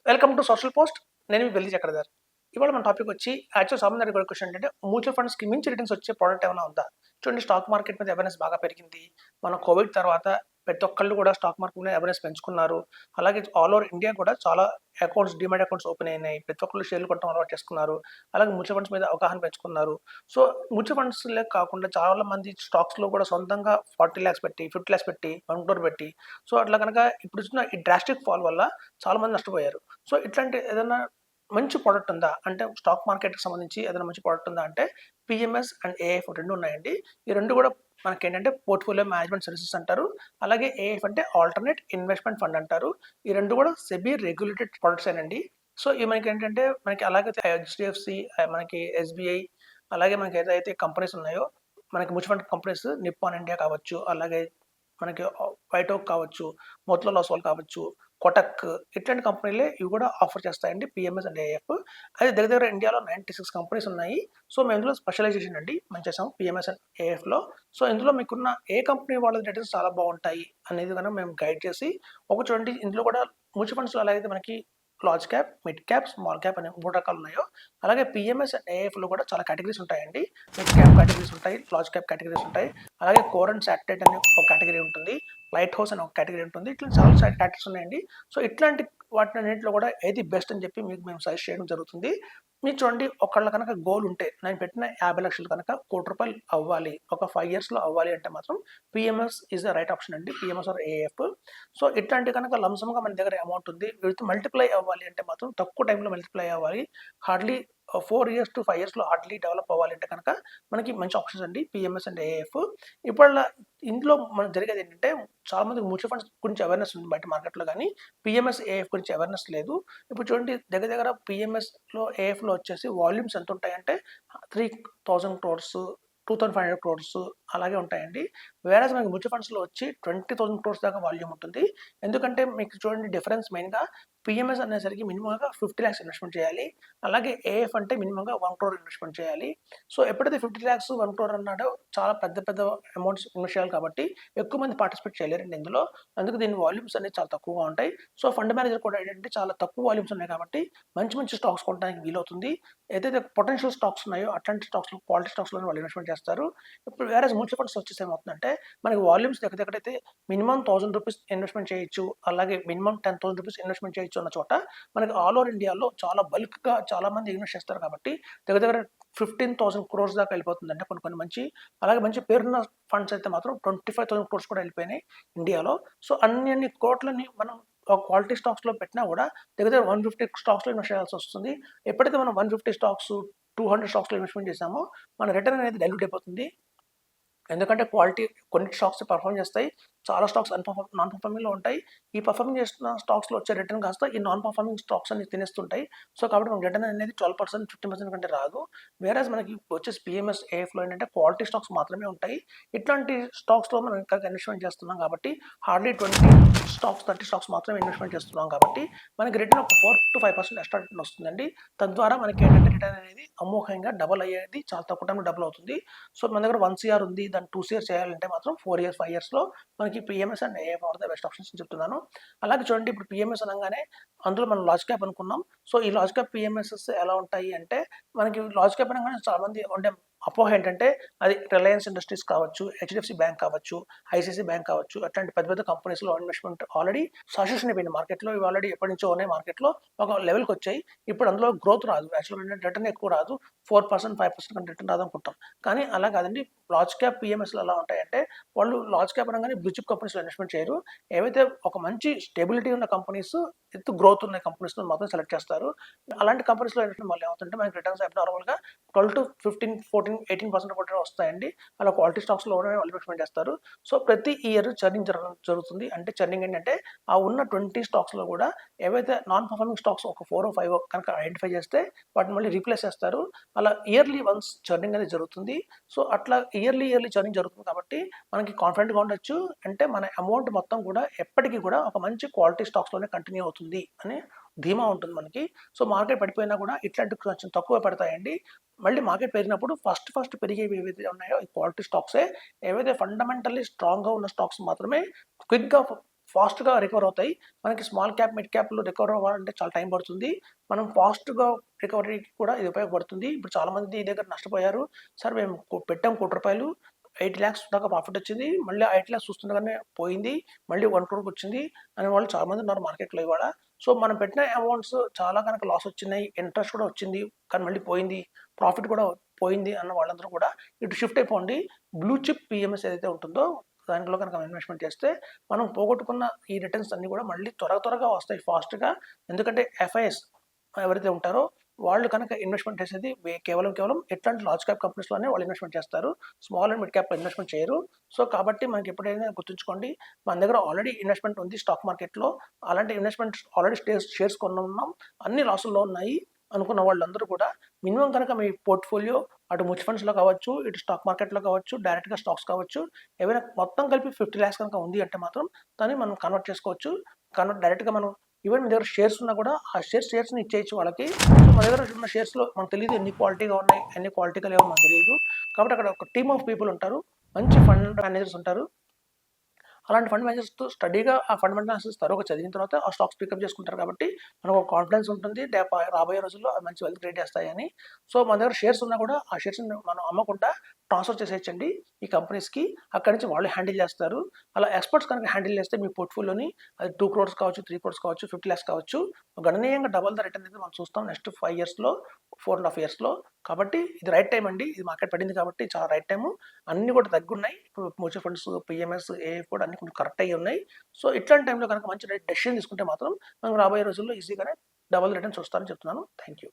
Welcome to social post. నేను మీ వెల్లి చక్రధర్. ఇవాళ మన టాపిక్ వచ్చి యాక్చువల్ సామాన్య క్వశ్చన్ ఏంటంటే మ్యూచువల్ ఫండ్స్కి మించి రిటర్న్స్ వచ్చే ప్రోడక్ట్ ఏమైనా ఉందా? చూడండి, స్టాక్ మార్కెట్ మీద అవేర్నెస్ బాగా పెరిగింది. మన కోవిడ్ తర్వాత ప్రతి ఒక్కళ్ళు కూడా స్టాక్ మార్కెట్ మీద అవేర్నెస్ పెంచుకున్నారు. అలాగే ఆల్ ఓవర్ ఇండియా కూడా చాలా అకౌంట్స్, డిమాట్ అకౌంట్స్ ఓపెన్ అయినాయి. ప్రతి ఒక్కళ్ళు షేర్లు కొట్టడం అలవాటు చేసుకున్నారు. అలాగే మ్యూచువల్ ఫండ్స్ మీద అవగాహన పెంచుకున్నారు. సో మ్యూచువల్ ఫండ్స్ కాకుండా చాలా మంది స్టాక్స్లో కూడా సొంతంగా 40 lakhs పెట్టి, 50 lakhs పెట్టి, 1 crore పెట్టి, సో అట్లా కనుక ఇప్పుడు వచ్చిన ఈ డ్రాస్టిక్ ఫాల్ వల్ల చాలా మంది నష్టపోయారు. సో ఇట్లాంటి ఏదైనా మంచి ప్రోడక్ట్ ఉందా అంటే, స్టాక్ మార్కెట్కి సంబంధించి ఏదైనా మంచి ప్రోడక్ట్ ఉందా అంటే, పిఎంఎస్ అండ్ ఏఎఫ్ రెండు ఉన్నాయండి. ఈ రెండు కూడా మనకి ఏంటంటే పోర్ట్ఫోలియో మేనేజ్మెంట్ సర్వీసెస్ అంటారు. అలాగే ఏఎఫ్ అంటే ఆల్టర్నేట్ ఇన్వెస్ట్మెంట్ ఫండ్ అంటారు. ఈ రెండు కూడా సెబీ రెగ్యులేటెడ్ ప్రొడక్ట్స్ అండి. సో ఇవి మనకి ఏంటంటే మనకి అలాగే హెచ్డిఎఫ్సి, మనకి ఎస్బీఐ, అలాగే మనకి ఏదైతే కంపెనీస్ ఉన్నాయో మనకి mutual fund companies, Nippon India కావచ్చు, అలాగే మనకి వైట్ ఓక్ కావచ్చు, మోతిలాల్ ఓస్వాల్ కావచ్చు, కొటక్, ఇట్లాంటి కంపెనీలే ఇవి కూడా ఆఫర్ చేస్తాయండి పిఎంఎస్ అండ్ ఏఎఫ్. అది దగ్గర ఇండియాలో 96 కంపెనీస్ ఉన్నాయి. సో మేము ఇందులో స్పెషలైజేషన్ అండి మనం చేసాం పిఎంఎస్ అండ్ ఏఎఫ్లో. సో ఇందులో మీకున్న ఏ కంపెనీ వాళ్ళ రిటర్న్స్ చాలా బాగుంటాయి అనేది కనుక మేము గైడ్ చేసి ఒక చూడండి. ఇందులో కూడా మ్యూచువల్ ఫండ్స్లో ఎలా అయితే మనకి large cap, mid cap, small cap అనే 3 రకాలు ఉన్నాయో, అలాగే పిఎంఎస్ అండ్ ఏఎఫ్లో కూడా చాలా కేటగిరీస్ ఉంటాయండి. మిడ్ క్యాప్ కేటగిరీస్ ఉంటాయి, లార్జ్ క్యాప్ కేటగిరీస్ ఉంటాయి, అలాగే కోర్ అండ్ సాటిలైట్ అనే ఒక కేటగిరీ ఉంటుంది, లైట్ హౌస్ అని ఒక కేటగిరీ ఉంటుంది. ఇట్లా చాలా కేటగిరీస్ ఉన్నాయండి. సో ఇట్లాంటి వాటిన్నింటిలో కూడా ఏది బెస్ట్ అని చెప్పి మీకు మేము సజెస్ట్ చేయడం జరుగుతుంది. మీరు చూడండి, ఒకళ్ళ కనుక గోల్ ఉంటే, నేను పెట్టిన 50 లక్షలు కనుక ₹1,00,00,000 అవ్వాలి, ఒక 5 yearsలో అవ్వాలి అంటే మాత్రం PMS is the right option అండి, పిఎంఎస్ ఆర్ ఏఎఫ్. సో ఇట్లాంటి కనుక లంసమ్గా మన దగ్గర అమౌంట్ ఉంది, వీటితో మల్టిప్లై అవ్వాలి అంటే మాత్రం తక్కువ టైంలో మల్టిప్లై అవ్వాలి, హార్డ్లీ 4 years to 5 yearsలో హార్డ్లీ డెవలప్ అవ్వాలి అంటే కనుక మనకి మంచి ఆప్షన్స్ అండి పిఎంఎస్ అండ్ ఏఎఫ్. ఇప్పుడు ఇందులో మనకు జరిగేది ఏంటంటే, చాలా మంది మ్యూచువల్ ఫండ్స్ గురించి అవేర్నెస్ ఉంది బయట మార్కెట్లో, కానీ పిఎంఎస్ ఏఎఫ్ గురించి అవేర్నెస్ లేదు. ఇప్పుడు చూడండి, దగ్గర పిఎంఎస్లో ఏఎఫ్లో వచ్చేసి వాల్యూమ్స్ ఎంత ఉంటాయంటే 3,000 crores, 2,500 crores అలాగే ఉంటాయండి. వేరేస్ మనకి మ్యూచువల్ ఫండ్స్లో వచ్చి 20,000 crores దాకా వాల్యూమ్ ఉంటుంది. ఎందుకంటే మీకు చూడండి, డిఫరెన్స్ మెయిన్గా పిఎంఎస్ అనేసరికి మినిమంగా 50 lakhs ఇన్వెస్ట్మెంట్ చేయాలి, అలాగే ఏఎఫ్ అంటే మినిమంగా 1 crore ఇన్వెస్ట్మెంట్ చేయాలి. సో ఎప్పుడైతే 50 lakhs, 1 crore అన్నాడో చాలా పెద్ద అమౌంట్స్ ఇన్వెస్ట్ చేయాలి కాబట్టి ఎక్కువ మంది పార్టిసిపేట్ చేయలేరండి ఇందులో. అందుకు దీని వాల్యూమ్స్ అనేది చాలా తక్కువగా ఉంటాయి. సో ఫండ్ మేనేజర్ కూడా ఏంటంటే చాలా తక్కువ వాల్యూమ్స్ ఉన్నాయి కాబట్టి మంచి స్టాక్స్ కొనడానికి వీలవుతుంది. ఏదైతే పొటెన్షియల్ స్టాక్స్ ఉన్నాయో అట్లాంటి స్టాక్స్లో, క్వాలిటీ స్టాక్స్లో వాళ్ళు ఇన్వెస్ట్మెంట్ చేస్తారు. ఇప్పుడు వేరే మ్యూచువల్ ఫండ్స్ వచ్చేసి ఏమవుతుందంటే, మనకి వాల్యూమ్స్ ఎక్కడైతే మినిమం ₹1,000 ఇన్వెస్ట్మెంట్ చేయొచ్చు, అలాగే మినిమం ₹10,000 ఇన్వెస్ట్మెంట్ చేయొచ్చు అన్న చోట మనకి ఆల్ ఓవర్ ఇండియాలో చాలా బల్క్గా చాలా మంది ఇన్వెస్ట్ చేస్తారు కాబట్టి దగ్గర 15,000 crores దాకా వెళ్ళిపోతుందంటే కొన్ని మంచి, అలాగే మంచి పేరున్న ఫండ్స్ అయితే మాత్రం 25,000 crores కూడా వెళ్ళిపోయినాయి ఇండియాలో. సో అన్ని కోట్లని మనం ఒక క్వాలిటీ స్టాక్స్లో పెట్టినా కూడా దగ్గర 150 స్టాక్స్లో ఇన్వెస్ట్ చేయాల్సి వస్తుంది. ఎప్పుడైతే మనం 150 స్టాక్స్, 200 స్టాక్స్లో ఇన్వెస్ట్మెంట్ చేసామో మన రిటర్న్ అనేది డైల్యూట్ అయిపోతుంది. ఎందుకంటే క్వాలిటీ కొన్ని స్టాక్స్ పర్ఫామ్ చేస్తాయి, చాలా స్టాక్స్ నాన్ పర్ఫార్మింగ్లో ఉంటాయి. ఈ పర్ఫార్మింగ్ చేస్తున్న స్టాక్స్లో వచ్చే రిటర్న్ కాస్త ఈ నాన్ పర్ఫార్మింగ్ స్టాక్స్ అన్ని తినేస్తుంటాయి. సో కాబట్టి మనకి రిటర్న్ అనేది 12%, 15% కంటే రాదు. వేరేస్ మనకి వచ్చేసి పిఎంఎస్ ఏఎఫ్లో ఏంటంటే క్వాలిటీ స్టాక్స్ మాత్రమే ఉంటాయి. ఇట్లాంటి స్టాక్స్లో మనం ఇంకా ఇన్వెస్ట్మెంట్ చేస్తున్నాం కాబట్టి హార్డ్లీ 20 స్టాక్స్, 30 స్టాక్స్ మాత్రమే ఇన్వెస్ట్మెంట్ చేస్తున్నాం కాబట్టి మనకి రిటర్న్ ఒక 4 to 5% ఎక్స్ట్రా రిటర్న్ వస్తుందండి. తద్వారా మనకి ఏంటంటే రిటర్న్ అనేది అమోఘంగా డబల్ అయ్యేది, చాలా తక్కువ టైంలో డబుల్ అవుతుంది. సో మన దగ్గర 1 CR ఉంది, దాన్ని 2 CR చేయాలంటే మాత్రం 4 years, 5 yearsలో మనకి PMS and AF are the best options అని చెప్తున్నాను. అలాగే చూడండి, ఇప్పుడు పిఎంఎస్ అనగానే అందులో మనం లార్జ్ క్యాప్ అనుకున్నాం. సో ఈ లార్జ్ క్యాప్ పిఎంఎస్ఎస్ ఎలా ఉంటాయి అంటే, మనకి లార్జ్ క్యాప్ అనగానే చాలా మంది ఉండే అపోహ ఏంటంటే, అది రిలయన్స్ ఇండస్ట్రీస్ కావచ్చు, హెచ్డిఎఫ్సి బ్యాంక్ కావచ్చు, ఐసిఐసి బ్యాంక్ కావచ్చు, అట్లాంటి పెద్ద కంపెనీస్లో ఇన్వెస్ట్మెంట్ ఆల్రెడీ సాచురేషన్ అయిపోయింది మార్కెట్లో. ఇవి ఆల్రెడీ ఎప్పటి నుంచో ఉన్నాయి మార్కెట్లో, ఒక లెవెల్కి వచ్చాయి. ఇప్పుడు అందులో గ్రోత్ రాదు, యాక్చువల్గా రిటర్న్ ఎక్కువ రాదు, 4%, 5% కంటే రిటర్న్ రాదు అనుకుంటాం. కానీ అలా కాదండి, లార్జ్ క్యాప్ పిఎంఎస్లో ఎలా ఉంటాయంటే, వాళ్ళు లార్జ్ క్యాప్ అనగానే బ్లూ చిప్ కంపెనీస్లో ఇన్వెస్ట్మెంట్ చేయరు. ఏవైతే ఒక మంచి స్టెబిలిటీ ఉన్న కంపెనీస్, గ్రోత్ ఉన్న కంపెనీస్లో మాత్రం సెలెక్ట్ చేస్తారు. అలాంటి కంపెనీస్లో ఇన్వెస్ట్మెంట్ వల్ల ఏమవుతుంటే మనకి రిటర్న్స్ నార్మల్గా 12 to 15, 14, 18% కూడా వస్తాయండి. అలా క్వాలిటీ స్టాక్స్లో వాళ్ళు ఇన్వెస్ట్మెంట్ చేస్తారు. సో ప్రతి ఇయర్ చర్నింగ్ జరుగుతుంది. అంటే చర్నింగ్ ఏంటంటే, ఆ ఉన్న 20 స్టాక్స్లో కూడా ఏవైతే నాన్ పర్ఫార్మింగ్ స్టాక్స్ ఒక 4 or 5 కనుక ఐడెంటిఫై చేస్తే వాటిని మళ్ళీ రీప్లేస్ చేస్తారు. అలా ఇయర్లీ వన్స్ చర్నింగ్ అనేది జరుగుతుంది. సో అట్లా ఇయర్లీ చర్నింగ్ జరుగుతుంది కాబట్టి మనకి కాన్ఫిడెంట్గా ఉండొచ్చు. అంటే మన అమౌంట్ మొత్తం కూడా ఎప్పటికీ కూడా ఒక మంచి క్వాలిటీ స్టాక్స్లోనే కంటిన్యూ అవుతుంది అని ధీమా ఉంటుంది మనకి. సో మార్కెట్ పడిపోయినా కూడా ఇట్లాంటి కొంచెం తక్కువ పడతాయండి. మళ్ళీ మార్కెట్ పెరిగినప్పుడు ఫస్ట్ పెరిగేవి ఏవైతే ఉన్నాయో ఈ క్వాలిటీ స్టాక్సే. ఏవైతే ఫండమెంటల్లీ స్ట్రాంగ్గా ఉన్న స్టాక్స్ మాత్రమే క్విక్గా ఫాస్ట్గా రికవర్ అవుతాయి. మనకి స్మాల్ క్యాప్, మిడ్ క్యాప్లో రికవర్ అవ్వాలంటే చాలా టైం పడుతుంది. మనం ఫాస్ట్గా రికవరీకి కూడా ఇది ఉపయోగపడుతుంది. ఇప్పుడు చాలామంది ఈ దగ్గర నష్టపోయారు. సార్ మేము పెట్టాం ₹1,00,00,000 8 lakhs దాకా ప్రాఫిట్ వచ్చింది. మళ్ళీ 8 lakhs చూస్తుండగానే పోయింది. మళ్ళీ 1 crore వచ్చింది అనే వాళ్ళు చాలామంది ఉన్నారు మార్కెట్లో ఇవాళ. సో మనం పెట్టిన అమౌంట్స్ చాలా కనుక లాస్ వచ్చినాయి, ఇంట్రెస్ట్ కూడా వచ్చింది, కానీ మళ్ళీ పోయింది, ప్రాఫిట్ కూడా పోయింది అన్న వాళ్ళందరూ కూడా ఇటు షిఫ్ట్ అయిపోండి. బ్లూ చిప్ పిఎంఎస్ ఏదైతే ఉంటుందో దాంట్లో కనుక ఇన్వెస్ట్మెంట్ చేస్తే మనం పోగొట్టుకున్న ఈ రిటర్న్స్ అన్ని కూడా మళ్ళీ త్వరగా వస్తాయి ఫాస్ట్గా. ఎందుకంటే ఎఫ్ఐఎస్ ఎవరైతే ఉంటారో వాళ్ళు కనుక ఇన్వెస్ట్మెంట్ చేసేది కేవలం ఎట్లాంటి లార్జ్ క్యాప్ కంపెనీస్లోనే వాళ్ళు ఇన్వెస్ట్మెంట్ చేస్తారు. స్మాల్ అండ్ మిడ్ క్యాప్లో ఇన్వెస్ట్మెంట్ చేయరు. సో కాబట్టి మనకి ఎప్పుడైనా గుర్తుంచుకోండి, మన దగ్గర ఆల్రెడీ ఇన్వెస్ట్మెంట్ ఉంది స్టాక్ మార్కెట్లో. అలాంటి ఇన్వెస్ట్మెంట్ ఆల్రెడీ షేర్స్ కొన్నాం, అన్ని లాసుల్లో ఉన్నాయి అనుకున్న వాళ్ళందరూ కూడా మినిమం కనుక మీ పోర్ట్ఫోలియో అటు మ్యూచువల్ ఫండ్స్లో కావచ్చు, ఇటు స్టాక్ మార్కెట్లో కావచ్చు, డైరెక్ట్గా స్టాక్స్ కావచ్చు, ఏవైనా మొత్తం కలిపి 50 lakhs కనుక ఉంది అంటే మాత్రం దాన్ని మనం కన్వర్ట్ చేసుకోవచ్చు. డైరెక్ట్గా మనం ఈవెన్ మీ దగ్గర షేర్స్ ఉన్నా కూడా ఆ షేర్స్ని ఇచ్చేయచ్చు వాళ్ళకి. సో మన దగ్గర ఉన్న షేర్స్లో మనకు తెలియదు ఎన్ని క్వాలిటీగా ఉన్నాయి, ఎన్ని క్వాలిటీగా లేవో మనకు తెలియదు. కాబట్టి అక్కడ ఒక టీమ్ ఆఫ్ పీపుల్ ఉంటారు, మంచి ఫండ్ మేనేజర్స్ ఉంటారు. అలాంటి ఫండ్ మేనేజర్స్తో స్టడీగా ఆ ఫండ్ మేనేజర్స్ తరువుగా చదివిన తర్వాత ఆ స్టాక్స్ పికప్ చేసుకుంటారు. కాబట్టి మనకు ఒక కాన్ఫిడెన్స్ ఉంటుంది రాబోయే రోజుల్లో మంచి వెల్త్ క్రియేట్ చేస్తాయని. సో మన దగ్గర షేర్స్ ఉన్నా కూడా ఆ షేర్స్ని మనం అమ్మకుండా ట్రాన్స్ఫర్ చేసేయచ్చండి ఈ కంపెనీస్కి. అక్కడి నుంచి వాళ్ళు హ్యాండిల్ చేస్తారు. అలా ఎక్స్పర్ట్స్ కనుక హ్యాండిల్ చేస్తే మీ పోర్ట్ఫోలియోని అది 2 crores కావచ్చు, 3 crores కావచ్చు, 50 lakhs కావచ్చు, గణనీయంగా డబల్ ద రిటర్న్ అయితే మనం చూస్తాం నెక్స్ట్ 5 yearsలో, 4.5 yearsలో. కాబట్టి ఇది రైట్ టైం అండి. ఇది మార్కెట్ పడింది కాబట్టి చాలా రైట్ టైము. అన్నీ కూడా తగ్గున్నాయి. ఇప్పుడు మ్యూచువల్ ఫండ్స్, పిఎంఎస్, ఏఎఫ్ కూడా అన్ని కొంచెం కరెక్ట్ అయ్యి ఉన్నాయి. సో ఇట్లాంటి టైంలో కనుక మంచి డెసిషన్ తీసుకుంటే మాత్రం మనం రాబోయే రోజుల్లో ఈజీగానే డబల్ రిటర్న్ చూస్తారని చెప్తున్నాను. Thank you.